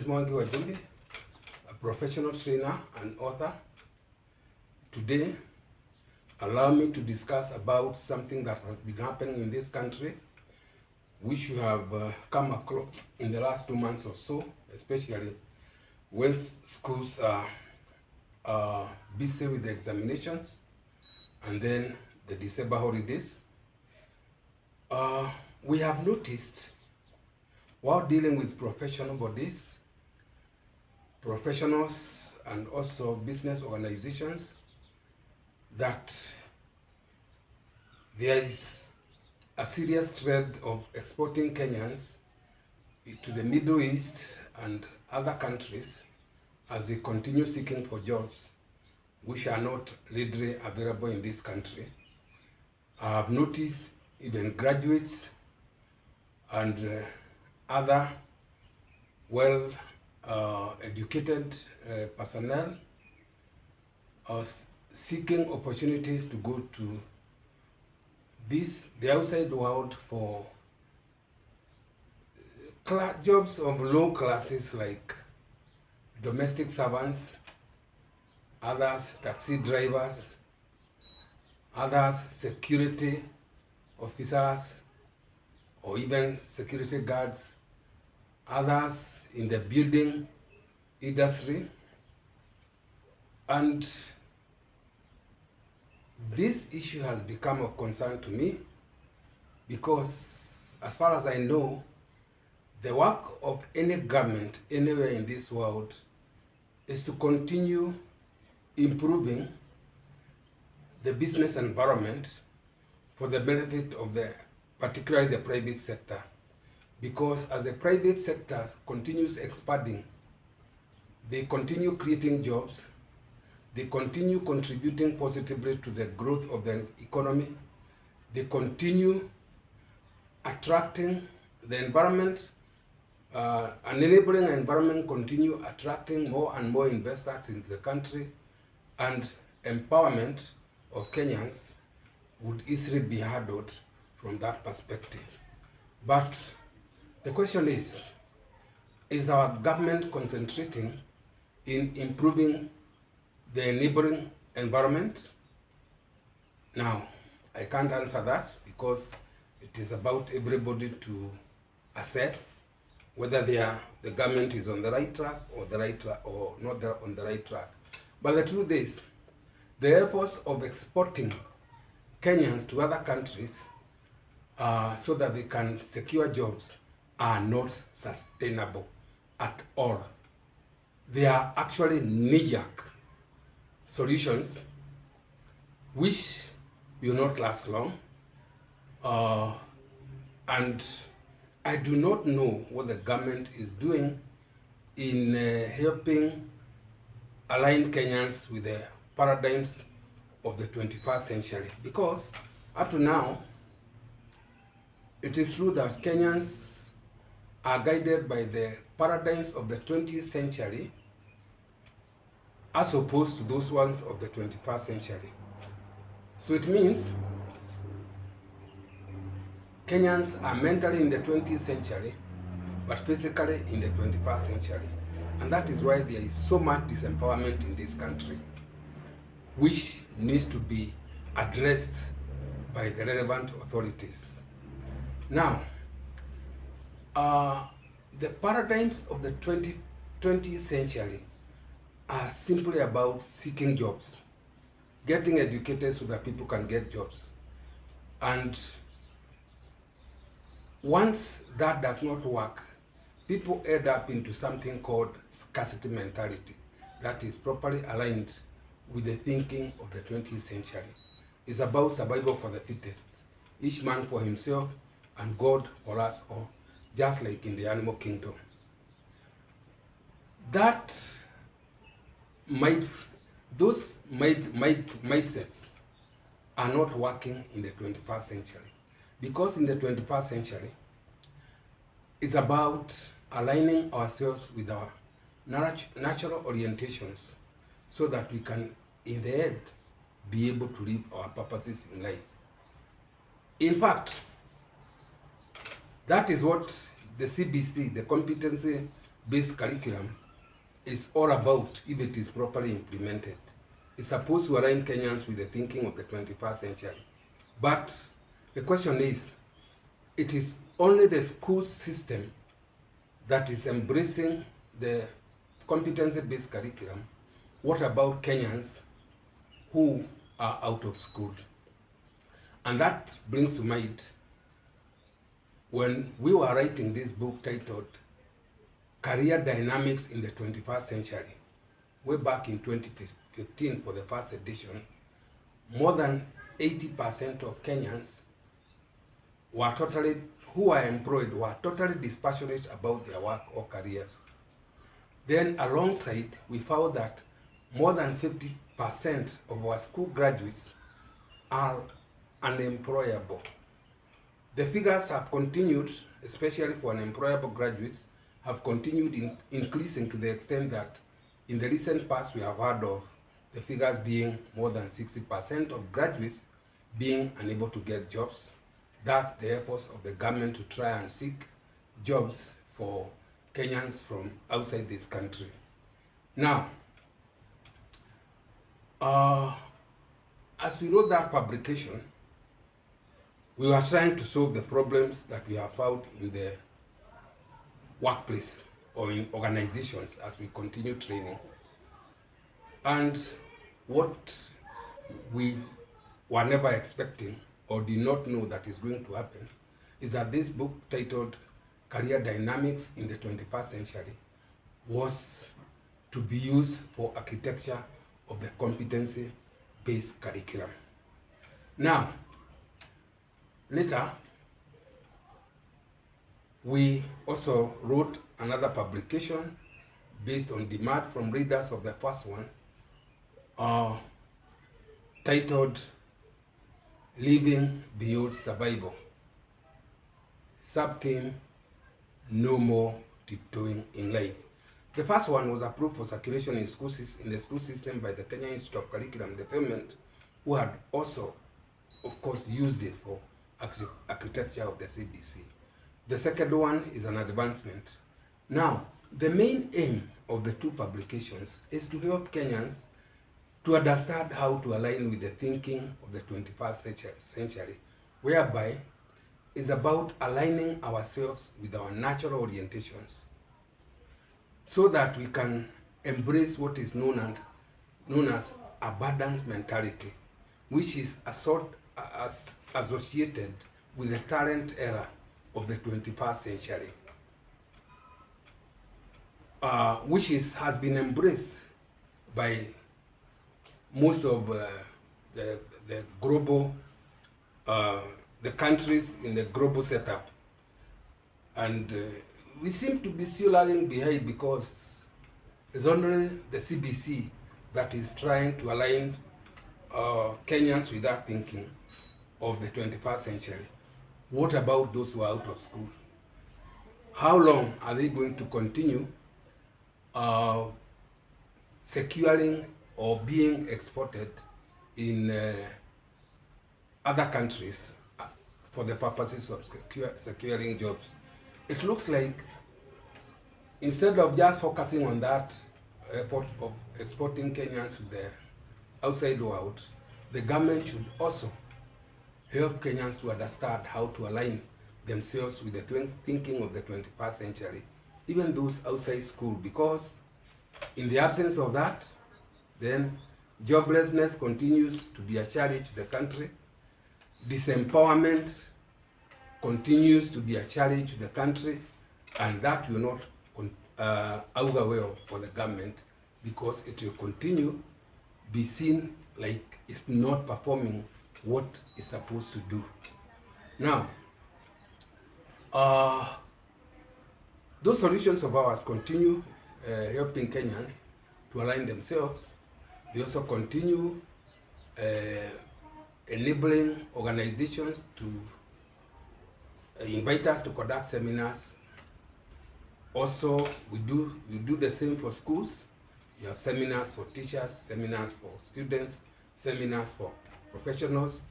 is Mwangi Wajumbi, a professional trainer and author. Today, allow me to discuss about something that has been happening in this country, which you have come across in the last 2 months or so, especially when schools are busy with the examinations and then the December holidays. We have noticed, while dealing with professional bodies, professionals, and also business organizations, that there is a serious trend of exporting Kenyans to the Middle East and other countries as they continue seeking for jobs which are not readily available in this country. I have noticed even graduates and other well-educated personnel are seeking opportunities to go to the outside world for jobs of low classes like domestic servants, others taxi drivers, others security officers or even security guards, others in the building industry. And this issue has become of concern to me because, as far as I know, the work of any government anywhere in this world is to continue improving the business environment for the benefit of particularly the private sector. Because as the private sector continues expanding, they continue creating jobs, they continue contributing positively to the growth of the economy, they continue attracting the environment, an enabling environment continue attracting more and more investors into the country, and empowerment of Kenyans would easily be handled from that perspective. But the question is our government concentrating in improving the enabling environment? Now, I can't answer that because it is about everybody to assess whether the government is on the right track or not on the right track. But the truth is, the efforts of exporting Kenyans to other countries so that they can secure jobs are not sustainable at all. They are actually knee-jerk solutions which will not last long. And I do not know what the government is doing in helping align Kenyans with the paradigms of the 21st century. Because up to now, it is true that Kenyans are guided by the paradigms of the 20th century as opposed to those ones of the 21st century. So it means Kenyans are mentally in the 20th century, but physically in the 21st century. And that is why there is so much disempowerment in this country, which needs to be addressed by the relevant authorities. Now, the paradigms of the 20th century are simply about seeking jobs, getting educated so that people can get jobs. And once that does not work, people end up into something called scarcity mentality that is properly aligned with the thinking of the 20th century. It's about survival for the fittest, each man for himself and God for us all, just like in the animal kingdom. Those mindsets are not working in the 21st century. Because in the 21st century, it's about aligning ourselves with our natural orientations so that we can, in the end, be able to live our purposes in life. In fact, that is what the CBC, the Competency based curriculum is all about, if it is properly implemented, it's supposed to align Kenyans with the thinking of the 21st century. But the question is, it is only the school system that is embracing the competency-based curriculum. What about Kenyans who are out of school? And that brings to mind, when we were writing this book titled Career Dynamics in the 21st Century, way back in 2015 for the first edition, more than 80% of Kenyans who are employed were totally dispassionate about their work or careers. Then alongside, we found that more than 50% of our school graduates are unemployable. The figures have continued, especially for unemployable graduates, have continued increasing to the extent that in the recent past we have heard of the figures being more than 60% of graduates being unable to get jobs. That's the efforts of the government to try and seek jobs for Kenyans from outside this country. Now, as we wrote that publication, we were trying to solve the problems that we have found in the workplace or in organizations as we continue training. And what we were never expecting or did not know that is going to happen is that this book titled Career Dynamics in the 21st Century was to be used for architecture of the competency-based curriculum. Now, later, we also wrote another publication based on demand from readers of the first one, titled Living Beyond Survival. Subtheme, No More Tiptoeing in Life. The first one was approved for circulation in the school system by the Kenya Institute of Curriculum Development, who had also, of course, used it for architecture of the CBC. The second one is an advancement. Now, the main aim of the two publications is to help Kenyans to understand how to align with the thinking of the 21st century, whereby it's about aligning ourselves with our natural orientations so that we can embrace what is known as abundance mentality, which is associated with the talent era of the 21st century, which has been embraced by most of the global, the countries in the global setup. And we seem to be still lagging behind because it's only the CBC that is trying to align Kenyans with that thinking of the 21st century. What about those who are out of school? How long are they going to continue securing or being exported in other countries for the purposes of securing jobs? It looks like instead of just focusing on that effort of exporting Kenyans to the outside world, the government should also help Kenyans to understand how to align themselves with the thinking of the 21st century, even those outside school, because in the absence of that, then joblessness continues to be a challenge to the country, disempowerment continues to be a challenge to the country, and that will not augur well for the government, because it will continue be seen like it's not performing what it's supposed to do. Now, those solutions of ours continue helping Kenyans to align themselves. They also continue enabling organizations to invite us to conduct seminars. Also, we do the same for schools. We have seminars for teachers, seminars for students, seminars for professionals,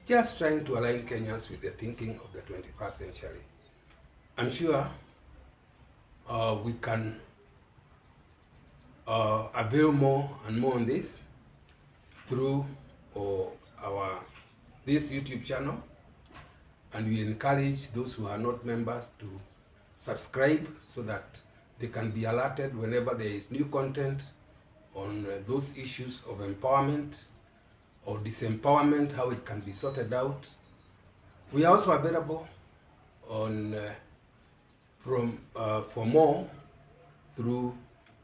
just trying to align Kenyans with the thinking of the 21st century. I'm sure we can avail more and more on this through our this YouTube channel, and we encourage those who are not members to subscribe so that they can be alerted whenever there is new content on those issues of empowerment or disempowerment, how it can be sorted out. We are also available on for more through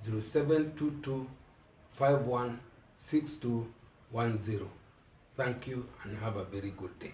0722516210. Thank you and have a very good day.